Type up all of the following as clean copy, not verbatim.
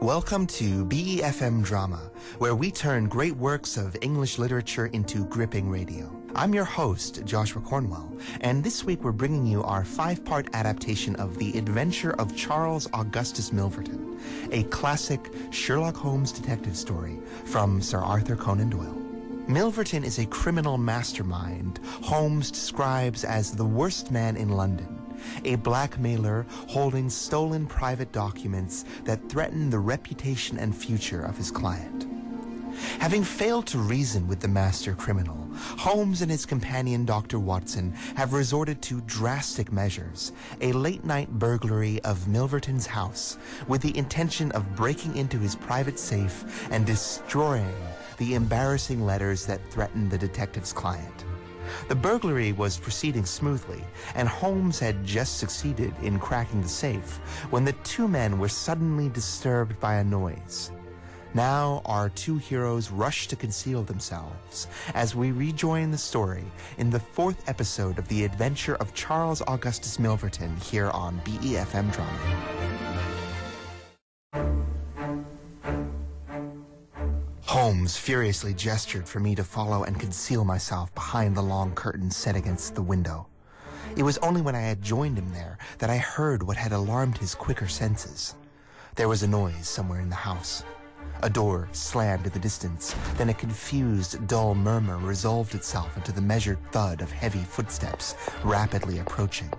Welcome to BeFM Drama, where we turn great works of English literature into gripping radio. I'm your host, Joshua Cornwell, and this week we're bringing you our 5-part adaptation of The Adventure of Charles Augustus Milverton, a classic Sherlock Holmes detective story from Sir Arthur Conan Doyle. Milverton is a criminal mastermind Holmes describes as the worst man in London, a blackmailer holding stolen private documents that threaten the reputation and future of his client. Having failed to reason with the master criminal, Holmes and his companion Dr. Watson have resorted to drastic measures, a late-night burglary of Milverton's house with the intention of breaking into his private safe and destroying the embarrassing letters that threatened the detective's client. The burglary was proceeding smoothly, and Holmes had just succeeded in cracking the safe when the two men were suddenly disturbed by a noise. Now our two heroes rush to conceal themselves as we rejoin the story in the 4th episode of The Adventure of Charles Augustus Milverton here on BeFM Drama. Holmes furiously gestured for me to follow and conceal myself behind the long curtain set against the window. It was only when I had joined him there that I heard what had alarmed his quicker senses. There was a noise somewhere in the house. A door slammed in the distance, then a confused, dull murmur resolved itself into the measured thud of heavy footsteps rapidly approaching.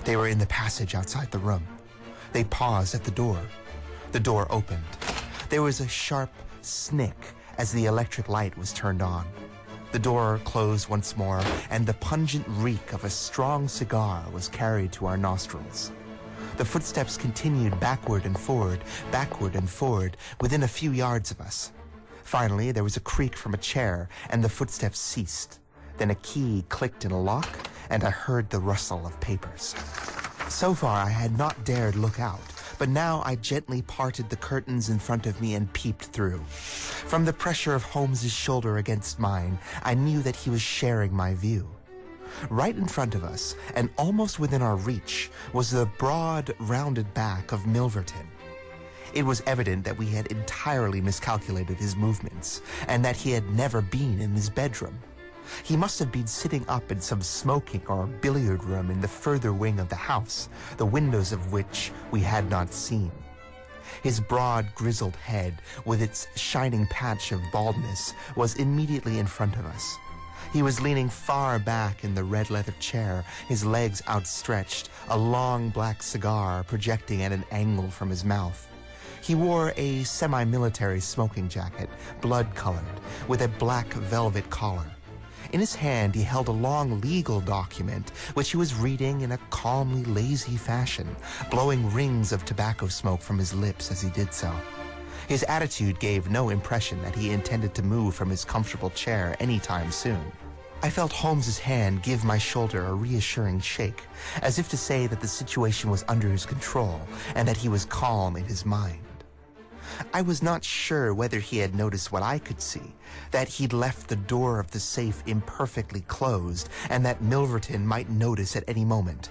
They were in the passage outside the room. They paused at the door. The door opened. There was a sharp snick as the electric light was turned on. The door closed once more, and the pungent reek of a strong cigar was carried to our nostrils. The footsteps continued backward and forward, within a few yards of us. Finally, there was a creak from a chair, and the footsteps ceased. Then a key clicked in a lock, and I heard the rustle of papers. So far, I had not dared look out, but now I gently parted the curtains in front of me and peeped through. From the pressure of Holmes's shoulder against mine, I knew that he was sharing my view. Right in front of us, and almost within our reach, was the broad, rounded back of Milverton. It was evident that we had entirely miscalculated his movements, and that he had never been in his bedroom. He must have been sitting up in some smoking or billiard room in the further wing of the house, the windows of which we had not seen. His broad, grizzled head, with its shining patch of baldness, was immediately in front of us. He was leaning far back in the red leather chair, his legs outstretched, a long black cigar projecting at an angle from his mouth. He wore a semi-military smoking jacket, blood-colored, with a black velvet collar. In his hand, he held a long legal document, which he was reading in a calmly lazy fashion, blowing rings of tobacco smoke from his lips as he did so. His attitude gave no impression that he intended to move from his comfortable chair any time soon. I felt Holmes's hand give my shoulder a reassuring shake, as if to say that the situation was under his control and that he was calm in his mind. I was not sure whether he had noticed what I could see, that he'd left the door of the safe imperfectly closed, and that Milverton might notice at any moment.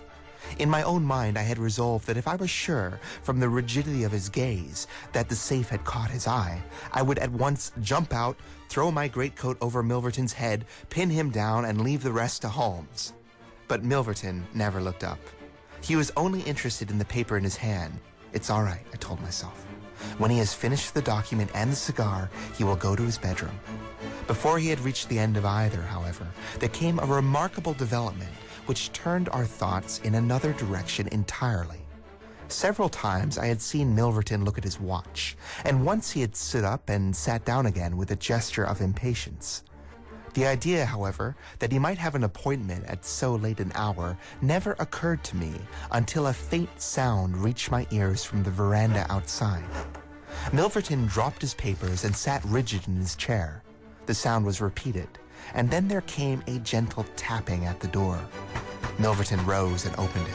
In my own mind, I had resolved that if I was sure, from the rigidity of his gaze, that the safe had caught his eye, I would at once jump out, throw my greatcoat over Milverton's head, pin him down, and leave the rest to Holmes. But Milverton never looked up. He was only interested in the paper in his hand. It's all right, I told myself. When he has finished the document and the cigar, he will go to his bedroom. Before he had reached the end of either, however, there came a remarkable development which turned our thoughts in another direction entirely. Several times I had seen Milverton look at his watch, and once he had stood up and sat down again with a gesture of impatience. The idea, however, that he might have an appointment at so late an hour never occurred to me until a faint sound reached my ears from the veranda outside. Milverton dropped his papers and sat rigid in his chair. The sound was repeated, and then there came a gentle tapping at the door. Milverton rose and opened it.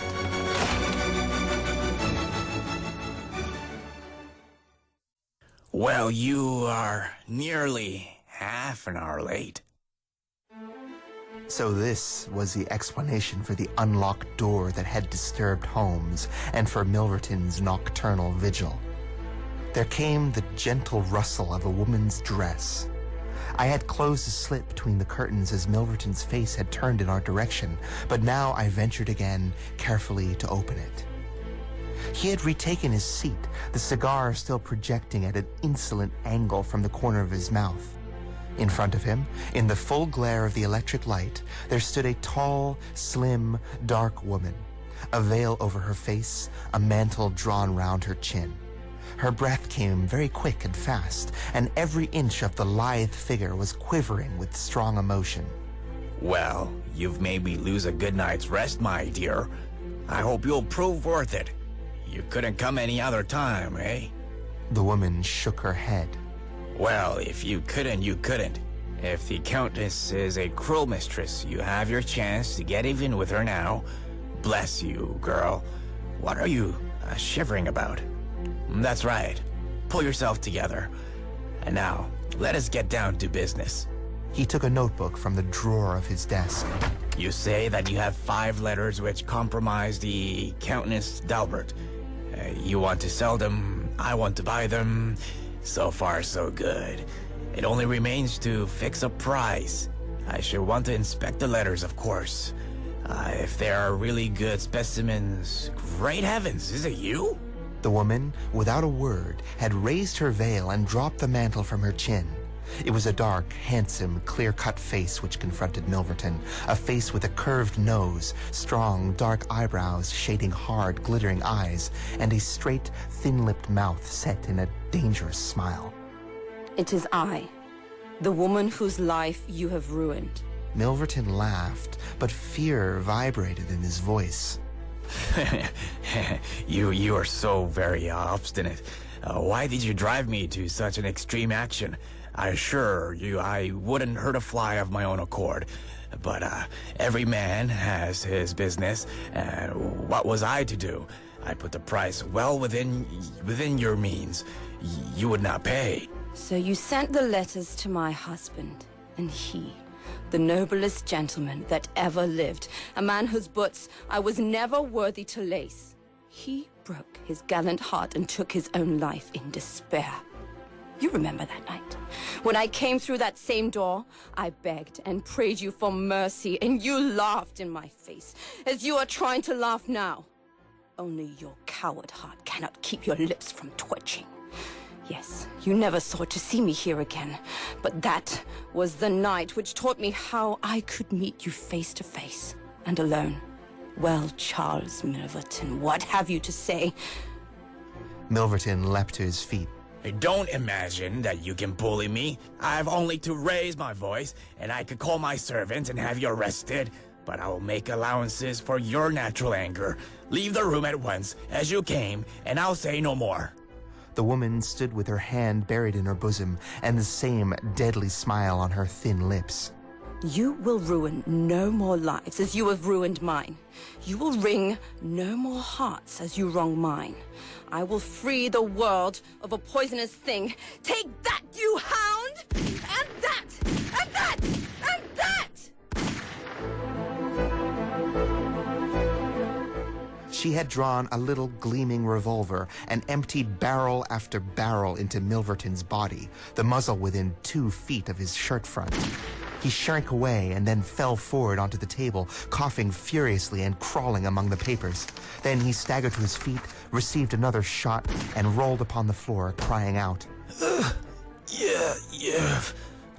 Well, you are nearly half an hour late. So this was the explanation for the unlocked door that had disturbed Holmes and for Milverton's nocturnal vigil. There came the gentle rustle of a woman's dress. I had closed a slit between the curtains as Milverton's face had turned in our direction, but now I ventured again, carefully to open it. He had retaken his seat, the cigar still projecting at an insolent angle from the corner of his mouth. In front of him, in the full glare of the electric light, there stood a tall, slim, dark woman, a veil over her face, a mantle drawn round her chin. Her breath came very quick and fast, and every inch of the lithe figure was quivering with strong emotion. Well, you've made me lose a good night's rest, my dear. I hope you'll prove worth it. You couldn't come any other time, eh? The woman shook her head. Well, if you couldn't, you couldn't. If the Countess is a cruel mistress, you have your chance to get even with her now. Bless you, girl. What are you shivering about? That's right. Pull yourself together. And now, let us get down to business. He took a notebook from the drawer of his desk. You say that you have 5 letters which compromise the Countess Dalbert. You want to sell them, I want to buy them. So far, so good. It only remains to fix a price. I should want to inspect the letters, of course. If they are really good specimens, great heavens, is it you? The woman, without a word, had raised her veil and dropped the mantle from her chin. It was a dark, handsome, clear-cut face which confronted Milverton, a face with a curved nose, strong, dark eyebrows shading hard, glittering eyes, and a straight, thin-lipped mouth set in a dangerous smile. It is I, the woman whose life you have ruined. Milverton laughed, but fear vibrated in his voice. You are so very obstinate. Why did you drive me to such an extreme action? I assure you I wouldn't hurt a fly of my own accord. But every man has his business. What was I to do? I put the price well within your means. You would not pay. So you sent the letters to my husband, and he, the noblest gentleman that ever lived, a man whose boots I was never worthy to lace. He broke his gallant heart and took his own life in despair. You remember that night? When I came through that same door, I begged and prayed you for mercy, and you laughed in my face, as you are trying to laugh now. Only your coward heart cannot keep your lips from twitching. Yes, you never thought to see me here again, but that was the night which taught me how I could meet you face to face and alone. Well, Charles Milverton, what have you to say? Milverton leapt to his feet. Don't imagine that you can bully me. I've only to raise my voice, and I could call my servants and have you arrested. But I will make allowances for your natural anger. Leave the room at once, as you came, and I'll say no more. The woman stood with her hand buried in her bosom and the same deadly smile on her thin lips. You will ruin no more lives as you have ruined mine. You will wring no more hearts as you wrong mine. I will free the world of a poisonous thing. Take that, you hound! And that! And that! And that! She had drawn a little gleaming revolver and emptied barrel after barrel into Milverton's body, the muzzle within 2 feet of his shirt front. He shrank away and then fell forward onto the table, coughing furiously and crawling among the papers. Then he staggered to his feet, received another shot, and rolled upon the floor, crying out, Yeah, you've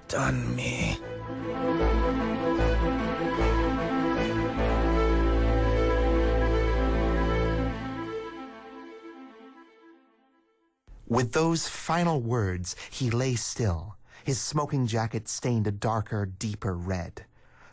done me. With those final words, he lay still, his smoking jacket stained a darker, deeper red.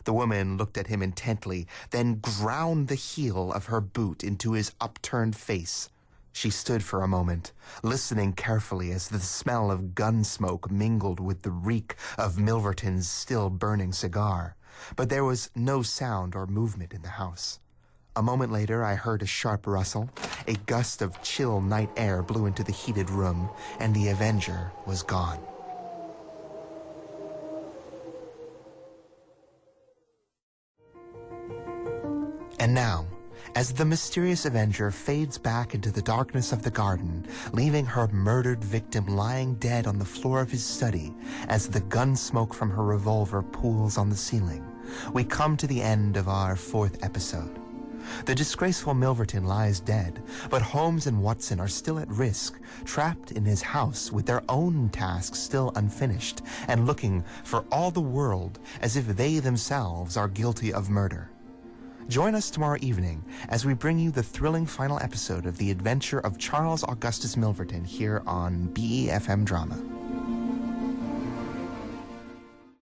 The woman looked at him intently, then ground the heel of her boot into his upturned face. She stood for a moment, listening carefully as the smell of gun smoke mingled with the reek of Milverton's still burning cigar. But there was no sound or movement in the house. A moment later, I heard a sharp rustle. A gust of chill night air blew into the heated room, and the Avenger was gone. And now, As the mysterious avenger fades back into the darkness of the garden, leaving her murdered victim lying dead on the floor of his study as the gun smoke from her revolver pools on the ceiling, we come to the end of our 4th episode. The disgraceful Milverton lies dead, but Holmes and Watson are still at risk, trapped in his house with their own tasks still unfinished, and looking for all the world as if they themselves are guilty of murder. Join us tomorrow evening as we bring you the thrilling final episode of the adventure of Charles Augustus Milverton here on BeFM Drama.